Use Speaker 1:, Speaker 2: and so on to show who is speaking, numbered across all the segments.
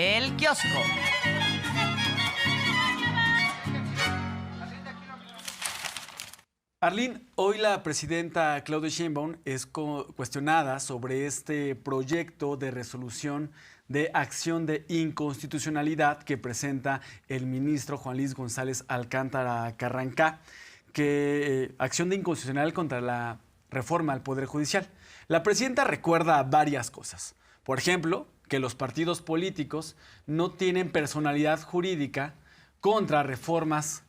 Speaker 1: El Kiosco.
Speaker 2: Arlene, hoy la presidenta Claudia Sheinbaum es cuestionada sobre este proyecto de resolución de acción de inconstitucionalidad que presenta el ministro Juan Luis González Alcántara Carrancá, acción de inconstitucionalidad contra la reforma al Poder Judicial. La presidenta recuerda varias cosas. Por ejemplo, que los partidos políticos no tienen personalidad jurídica contra reformas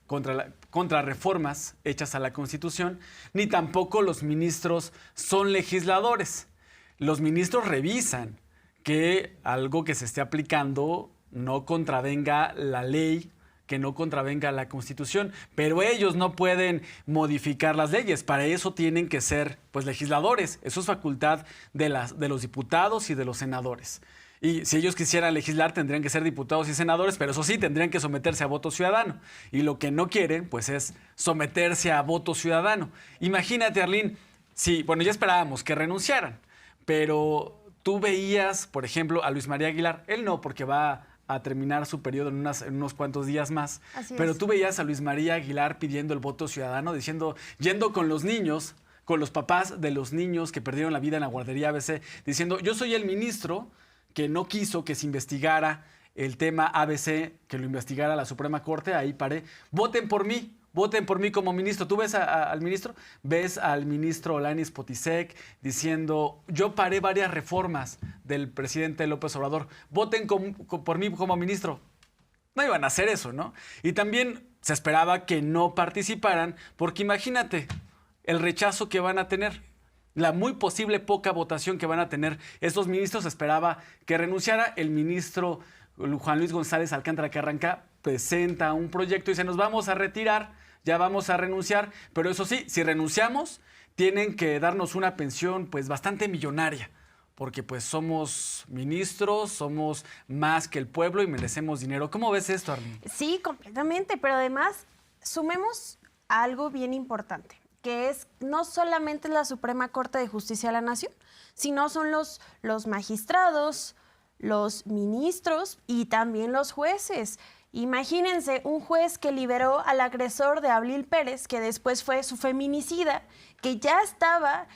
Speaker 2: hechas a la Constitución, ni tampoco los ministros son legisladores. Los ministros revisan que algo que se esté aplicando no contravenga la ley, que no contravenga la Constitución, pero ellos no pueden modificar las leyes. Para eso tienen que ser, pues, legisladores. Eso es facultad de los diputados y de los senadores. Y si ellos quisieran legislar, tendrían que ser diputados y senadores, pero eso sí, tendrían que someterse a voto ciudadano. Y lo que no quieren, pues, es someterse a voto ciudadano. Imagínate, Arlene, ya esperábamos que renunciaran, pero tú veías, por ejemplo, a Luis María Aguilar. Él no, porque va a terminar su periodo en unos cuantos días más. Pero tú veías a Luis María Aguilar pidiendo el voto ciudadano, yendo con los niños, con los papás de los niños que perdieron la vida en la guardería ABC, diciendo: yo soy el ministro que no quiso que se investigara el tema ABC, que lo investigara la Suprema Corte. Ahí paré. Voten por mí como ministro. ¿Tú ves al ministro? Ves al ministro Olanis Potisek diciendo: yo paré varias reformas del presidente López Obrador. Voten por mí como ministro. No iban a hacer eso, ¿no? Y también se esperaba que no participaran, porque imagínate el rechazo que van a tener, la muy posible poca votación que van a tener estos ministros. Esperaba que renunciara. El ministro Juan Luis González Alcántara Carrancá presenta un proyecto y dice: nos vamos a retirar, ya vamos a renunciar, pero eso sí, si renunciamos, tienen que darnos una pensión pues bastante millonaria, porque pues somos ministros, somos más que el pueblo y merecemos dinero. ¿Cómo ves esto, Arlene?
Speaker 3: Sí, completamente, pero además sumemos algo bien importante, que es no solamente la Suprema Corte de Justicia de la Nación, sino son los magistrados, los ministros y también los jueces. Imagínense un juez que liberó al agresor de Abril Pérez, que después fue su feminicida, que ya estaba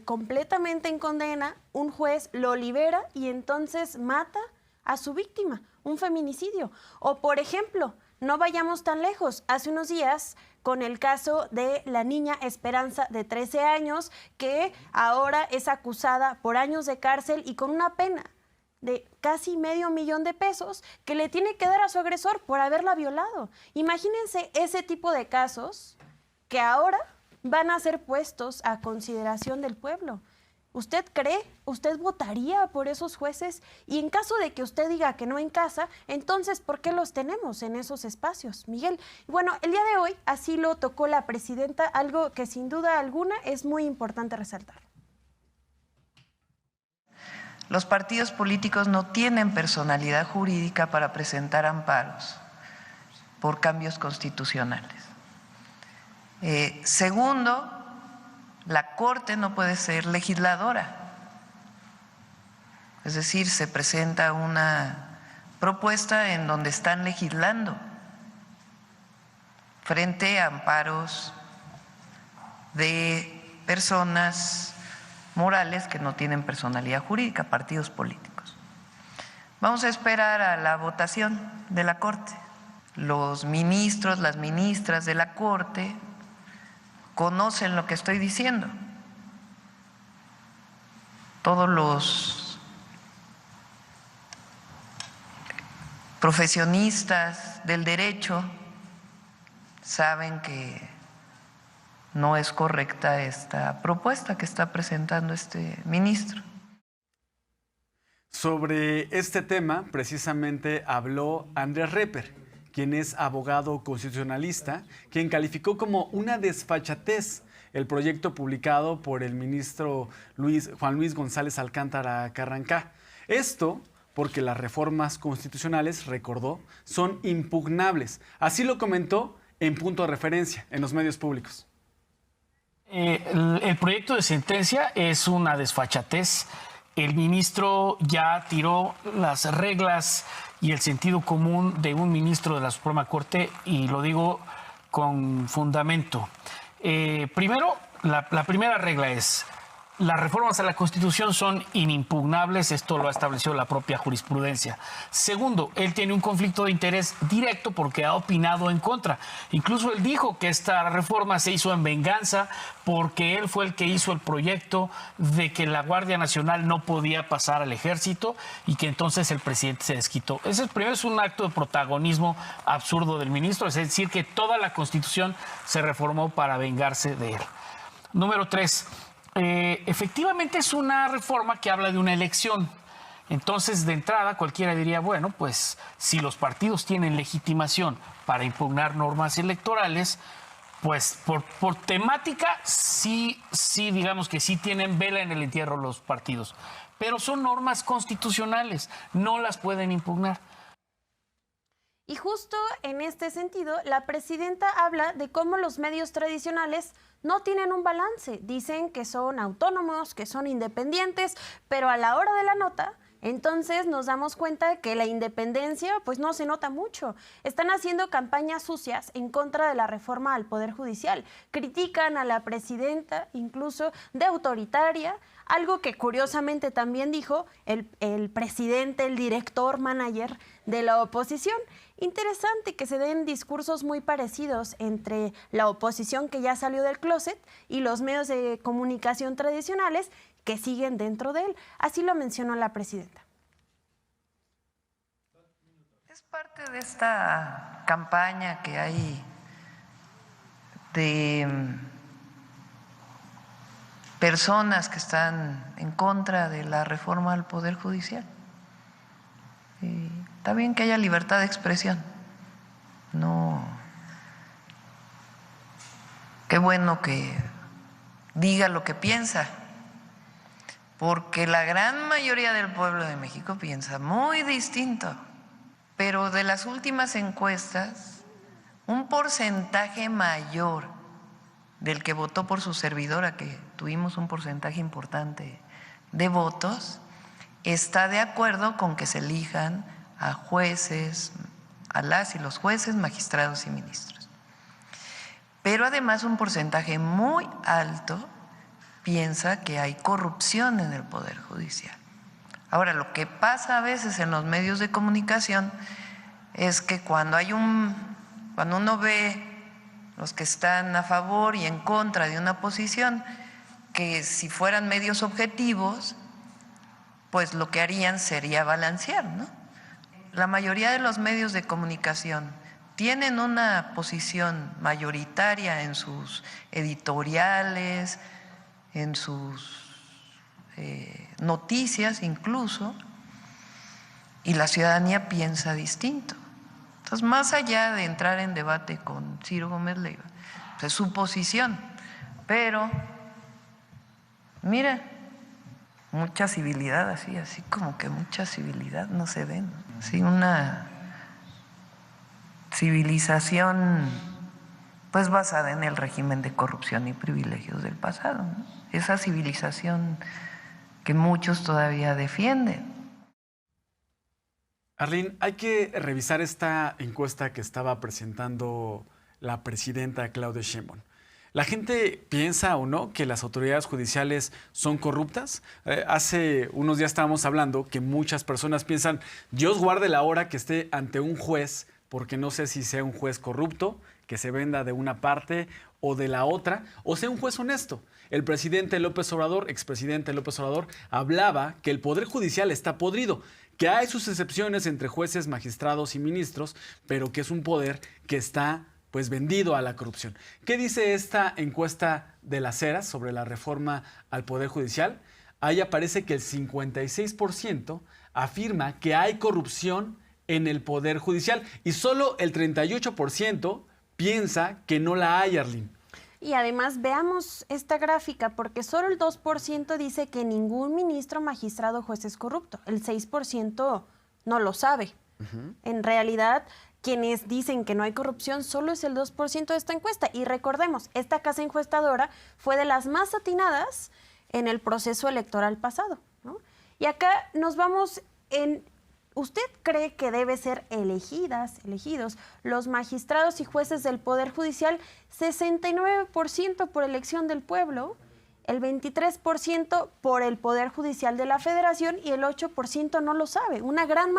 Speaker 3: completamente en condena. Un juez lo libera y entonces mata a su víctima, un feminicidio. O, por ejemplo, no vayamos tan lejos, hace unos días con el caso de la niña Esperanza de 13 años, que ahora es acusada por años de cárcel y con una pena de casi $500,000 de pesos que le tiene que dar a su agresor por haberla violado. Imagínense ese tipo de casos que ahora van a ser puestos a consideración del pueblo. ¿Usted cree? ¿Usted votaría por esos jueces? Y en caso de que usted diga que no en casa, entonces, ¿por qué los tenemos en esos espacios, Miguel? Bueno, el día de hoy así lo tocó la presidenta, algo que sin duda alguna es muy importante resaltar.
Speaker 4: Los partidos políticos no tienen personalidad jurídica para presentar amparos por cambios constitucionales. Segundo, la Corte no puede ser legisladora. Es decir, se presenta una propuesta en donde están legislando frente a amparos de personas morales que no tienen personalidad jurídica, partidos políticos. Vamos a esperar a la votación de la Corte. Los ministros, las ministras de la Corte conocen lo que estoy diciendo. Todos los profesionistas del derecho saben que no es correcta esta propuesta que está presentando este ministro.
Speaker 2: Sobre este tema, precisamente habló Andrés Reper, quien es abogado constitucionalista, quien calificó como una desfachatez el proyecto publicado por el ministro Juan Luis González Alcántara Carrancá. Esto porque las reformas constitucionales, recordó, son impugnables. Así lo comentó en Punto de Referencia, en los medios públicos.
Speaker 5: El proyecto de sentencia es una desfachatez
Speaker 1: el ministro ya tiró las reglas y el sentido común de un ministro de la Suprema Corte, y lo digo con fundamento. Primero, la primera regla es: las reformas a la Constitución son inimpugnables, esto lo ha establecido la propia jurisprudencia. Segundo, él tiene un conflicto de interés directo porque ha opinado en contra. Incluso él dijo que esta reforma se hizo en venganza porque él fue el que hizo el proyecto de que la Guardia Nacional no podía pasar al ejército y que entonces el presidente se desquitó. Ese primero es un acto de protagonismo absurdo del ministro, es decir, que toda la Constitución se reformó para vengarse de él. Número 3. Efectivamente es una reforma que habla de una elección. Entonces, de entrada, cualquiera diría, bueno, pues si los partidos tienen legitimación para impugnar normas electorales, pues por temática sí, digamos que sí tienen vela en el entierro los partidos. Pero son normas constitucionales, no las pueden impugnar.
Speaker 3: Y justo en este sentido, la presidenta habla de cómo los medios tradicionales no tienen un balance. Dicen que son autónomos, que son independientes, pero a la hora de la nota, entonces nos damos cuenta de que la independencia pues no se nota mucho. Están haciendo campañas sucias en contra de la reforma al Poder Judicial. Critican a la presidenta incluso de autoritaria, algo que curiosamente también dijo el presidente, el director manager de la oposición. Interesante que se den discursos muy parecidos entre la oposición que ya salió del closet y los medios de comunicación tradicionales que siguen dentro de él. Así lo mencionó la presidenta.
Speaker 4: Es parte de esta campaña que hay de personas que están en contra de la reforma al Poder Judicial. Está bien que haya libertad de expresión. No. Qué bueno que diga lo que piensa, porque la gran mayoría del pueblo de México piensa muy distinto. Pero de las últimas encuestas, un porcentaje mayor del que votó por su servidora, que tuvimos un porcentaje importante de votos, está de acuerdo con que se elijan a jueces, a las y los jueces, magistrados y ministros. Pero además un porcentaje muy alto piensa que hay corrupción en el Poder Judicial. Ahora, lo que pasa a veces en los medios de comunicación es que cuando uno ve los que están a favor y en contra de una posición, que si fueran medios objetivos, pues lo que harían sería balancear, ¿no? La mayoría de los medios de comunicación tienen una posición mayoritaria en sus editoriales, en sus noticias incluso, y la ciudadanía piensa distinto. Entonces, más allá de entrar en debate con Ciro Gómez Leiva, pues es su posición, pero mira, mucha civilidad, así como que mucha civilidad no se ve, ¿no? Así una civilización pues basada en el régimen de corrupción y privilegios del pasado, ¿no? Esa civilización que muchos todavía defienden.
Speaker 2: Arlene, hay que revisar esta encuesta que estaba presentando la presidenta Claudia Sheinbaum. ¿La gente piensa o no que las autoridades judiciales son corruptas? Hace unos días estábamos hablando que muchas personas piensan, Dios guarde la hora que esté ante un juez, porque no sé si sea un juez corrupto, que se venda de una parte o de la otra, o sea un juez honesto. El presidente López Obrador, expresidente López Obrador, hablaba que el Poder Judicial está podrido, que hay sus excepciones entre jueces, magistrados y ministros, pero que es un poder que está pues vendido a la corrupción. ¿Qué dice esta encuesta de Las Heras sobre la reforma al Poder Judicial? Ahí aparece que el 56% afirma que hay corrupción en el Poder Judicial y solo el 38% piensa que no la hay, Arlene.
Speaker 3: Y además veamos esta gráfica, porque solo el 2% dice que ningún ministro, magistrado o juez es corrupto. El 6% no lo sabe. En realidad, quienes dicen que no hay corrupción solo es el 2% de esta encuesta. Y recordemos, esta casa encuestadora fue de las más atinadas en el proceso electoral pasado, ¿no? Y acá nos vamos en... ¿Usted cree que debe ser elegidos los magistrados y jueces del Poder Judicial? 69% por elección del pueblo, el 23% por el Poder Judicial de la Federación y el 8% no lo sabe. Una gran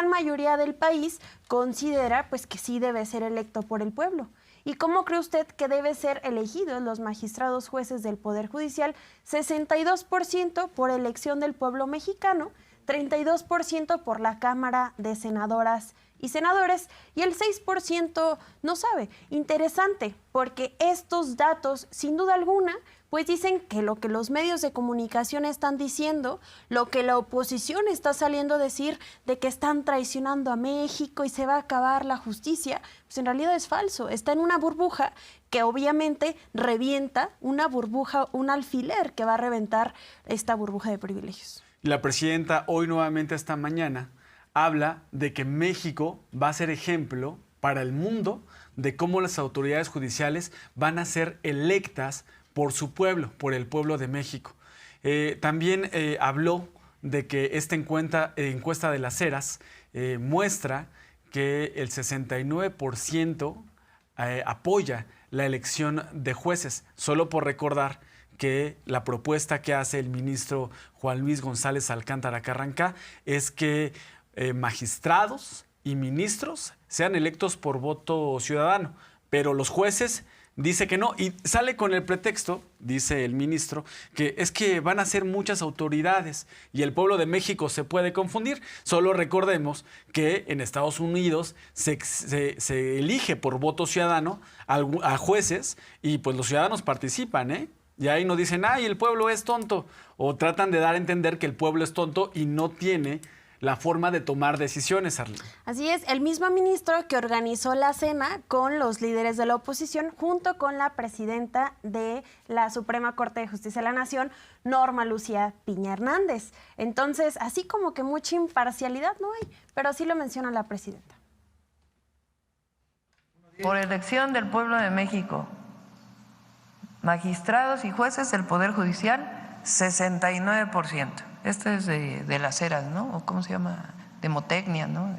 Speaker 3: mayoría del país considera pues que sí debe ser electo por el pueblo. ¿Y cómo cree usted que debe ser elegidos los magistrados jueces del Poder Judicial? 62% por elección del pueblo mexicano, 32% por la Cámara de Senadoras y Senadores y el 6% no sabe. Interesante, porque estos datos, sin duda alguna, pues dicen que lo que los medios de comunicación están diciendo, lo que la oposición está saliendo a decir de que están traicionando a México y se va a acabar la justicia, pues en realidad es falso. Está en una burbuja que obviamente revienta, una burbuja, un alfiler que va a reventar esta burbuja de privilegios.
Speaker 2: La presidenta hoy nuevamente esta mañana habla de que México va a ser ejemplo para el mundo de cómo las autoridades judiciales van a ser electas por su pueblo, por el pueblo de México. También habló de que esta encuesta de las Heras muestra que el 69% apoya la elección de jueces, solo por recordar que la propuesta que hace el ministro Juan Luis González Alcántara Carranca es que magistrados y ministros sean electos por voto ciudadano, pero los jueces dice que no, y sale con el pretexto, dice el ministro, que es que van a ser muchas autoridades y el pueblo de México se puede confundir. Solo recordemos que en Estados Unidos se elige por voto ciudadano a jueces y pues los ciudadanos participan, ¿eh? Y ahí no dicen, ay, el pueblo es tonto, o tratan de dar a entender que el pueblo es tonto y no tiene la forma de tomar decisiones, Arlene.
Speaker 3: Así es, el mismo ministro que organizó la cena con los líderes de la oposición, junto con la presidenta de la Suprema Corte de Justicia de la Nación, Norma Lucía Piña Hernández. Entonces, así como que mucha imparcialidad no hay, pero así lo menciona la presidenta.
Speaker 4: Por elección del pueblo de México, magistrados y jueces del Poder Judicial, 69%. Este es de las Heras, ¿no? ¿O cómo se llama? Demotecnia, ¿no?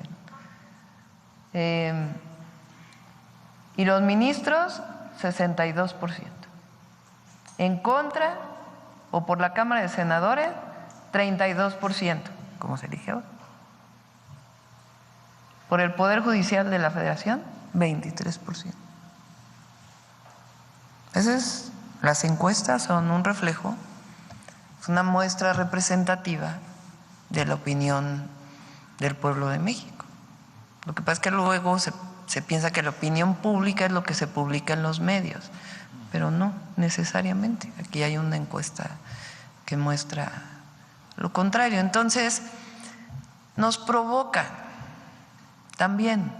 Speaker 4: Y los ministros, 62%. En contra, o por la Cámara de Senadores, 32%, como se elige ahora. Por el Poder Judicial de la Federación, 23%. Las encuestas son un reflejo, es una muestra representativa de la opinión del pueblo de México. Lo que pasa es que luego se piensa que la opinión pública es lo que se publica en los medios, pero no necesariamente. Aquí hay una encuesta que muestra lo contrario. Entonces, nos provoca también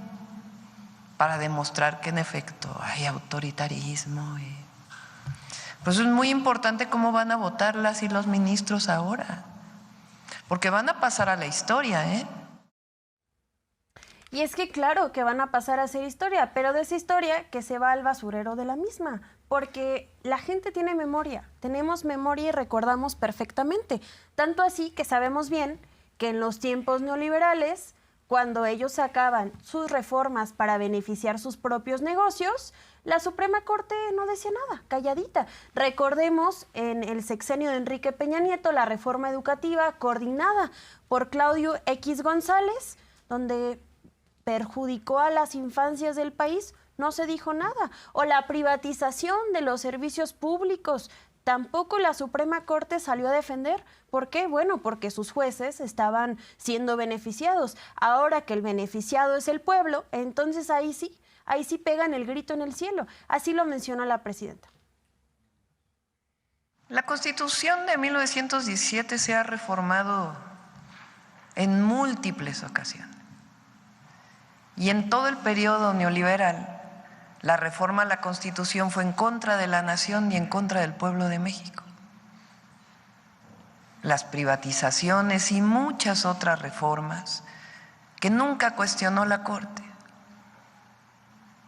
Speaker 4: para demostrar que en efecto hay autoritarismo. Pues es muy importante cómo van a votar las y los ministros ahora, porque van a pasar a la historia, ¿eh?
Speaker 3: Y es que claro que van a pasar a ser historia, pero de esa historia que se va al basurero de la misma, porque la gente tiene memoria, tenemos memoria y recordamos perfectamente, tanto así que sabemos bien que en los tiempos neoliberales, cuando ellos sacaban sus reformas para beneficiar sus propios negocios, la Suprema Corte no decía nada, calladita. Recordemos en el sexenio de Enrique Peña Nieto la reforma educativa coordinada por Claudio X González, donde perjudicó a las infancias del país, no se dijo nada. O la privatización de los servicios públicos, tampoco la Suprema Corte salió a defender. ¿Por qué? Bueno, porque sus jueces estaban siendo beneficiados. Ahora que el beneficiado es el pueblo, entonces ahí sí pegan el grito en el cielo. Así lo menciona la presidenta.
Speaker 4: La Constitución de 1917 se ha reformado en múltiples ocasiones. Y en todo el periodo neoliberal, la reforma a la Constitución fue en contra de la nación y en contra del pueblo de México. Las privatizaciones y muchas otras reformas que nunca cuestionó la Corte.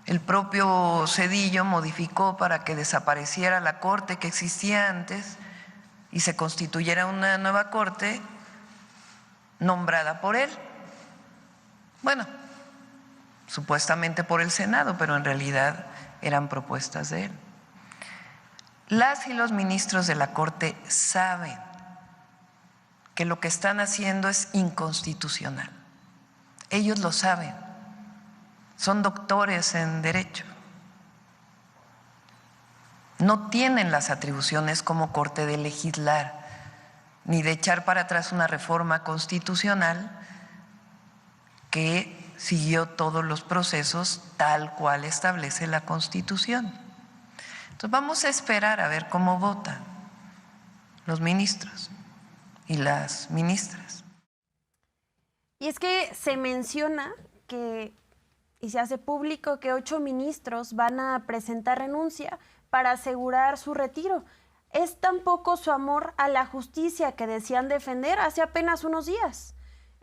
Speaker 4: El propio Zedillo modificó para que desapareciera la Corte que existía antes y se constituyera una nueva corte nombrada por él. Bueno, supuestamente por el Senado, pero en realidad eran propuestas de él. Las y los ministros de la Corte saben que lo que están haciendo es inconstitucional. Ellos lo saben, son doctores en Derecho. No tienen las atribuciones como Corte de legislar, ni de echar para atrás una reforma constitucional que siguió todos los procesos tal cual establece la Constitución. Entonces vamos a esperar a ver cómo votan los ministros y las ministras.
Speaker 3: Y es que se menciona que, y se hace público, que 8 ministros van a presentar renuncia para asegurar su retiro. Es tan poco su amor a la justicia que decían defender hace apenas unos días.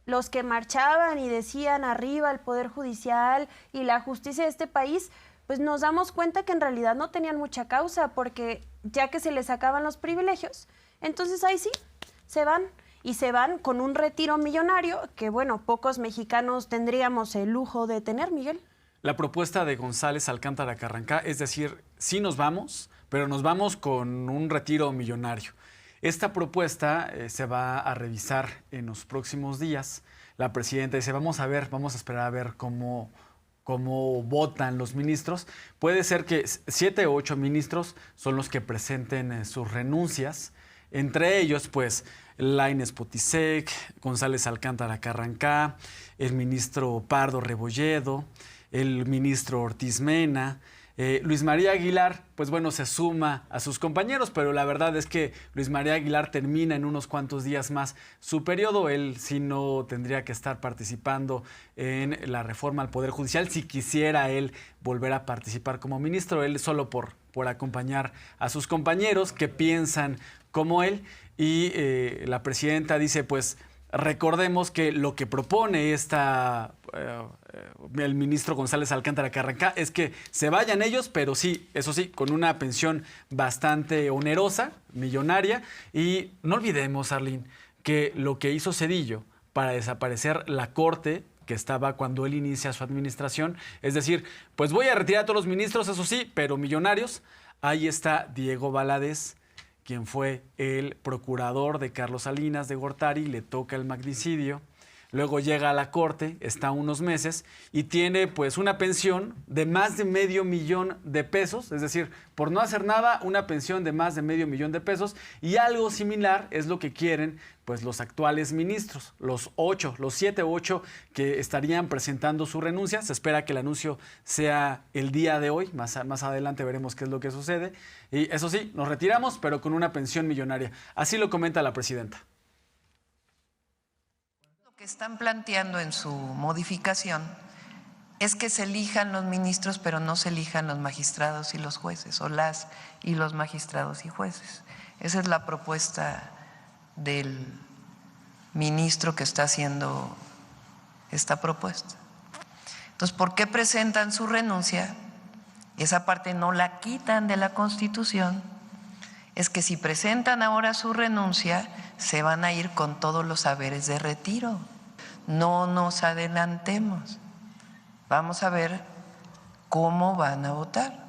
Speaker 3: Los que marchaban y decían arriba el Poder Judicial y la justicia de este país, pues nos damos cuenta que en realidad no tenían mucha causa, porque ya que se les acaban los privilegios, entonces ahí sí, se van. Y se van con un retiro millonario que, bueno, pocos mexicanos tendríamos el lujo de tener, Miguel.
Speaker 2: La propuesta de González Alcántara Carrancá, es decir, sí nos vamos, pero nos vamos con un retiro millonario. Esta propuesta se va a revisar en los próximos días. La presidenta dice, vamos a esperar a ver cómo votan los ministros. Puede ser que 7 o 8 ministros son los que presenten sus renuncias. Entre ellos, pues, Lainez Potisek, González Alcántara Carrancá, el ministro Pardo Rebolledo, el ministro Ortiz Mena. Luis María Aguilar, pues bueno, se suma a sus compañeros, pero la verdad es que Luis María Aguilar termina en unos cuantos días más su periodo. Él sí no tendría que estar participando en la reforma al Poder Judicial si quisiera él volver a participar como ministro. Él solo por acompañar a sus compañeros que piensan como él. Y la presidenta dice, pues recordemos que lo que propone el ministro González Alcántara Carrancá es que se vayan ellos, pero sí, eso sí, con una pensión bastante onerosa, millonaria. Y no olvidemos, Arlene, que lo que hizo Zedillo para desaparecer la Corte, que estaba cuando él inicia su administración, es decir, pues voy a retirar a todos los ministros, eso sí, pero millonarios. Ahí está Diego Valadez, quien fue el procurador de Carlos Salinas de Gortari, le toca el magnicidio, luego llega a la Corte, está unos meses y tiene pues una pensión de más de $500,000, es decir, por no hacer nada, una pensión de más de $500,000, y algo similar es lo que quieren pues los actuales ministros, los 7 u 8 que estarían presentando su renuncia. Se espera que el anuncio sea el día de hoy, más adelante veremos qué es lo que sucede. Y eso sí, nos retiramos, pero con una pensión millonaria. Así lo comenta la presidenta.
Speaker 4: Lo que están planteando en su modificación es que se elijan los ministros, pero no se elijan los magistrados y los jueces, o las y los magistrados y jueces. Esa es la propuesta del ministro que está haciendo esta propuesta. Entonces, ¿por qué presentan su renuncia? Esa parte no la quitan de la Constitución. Es que si presentan ahora su renuncia, se van a ir con todos los haberes de retiro. No nos adelantemos. Vamos a ver cómo van a votar.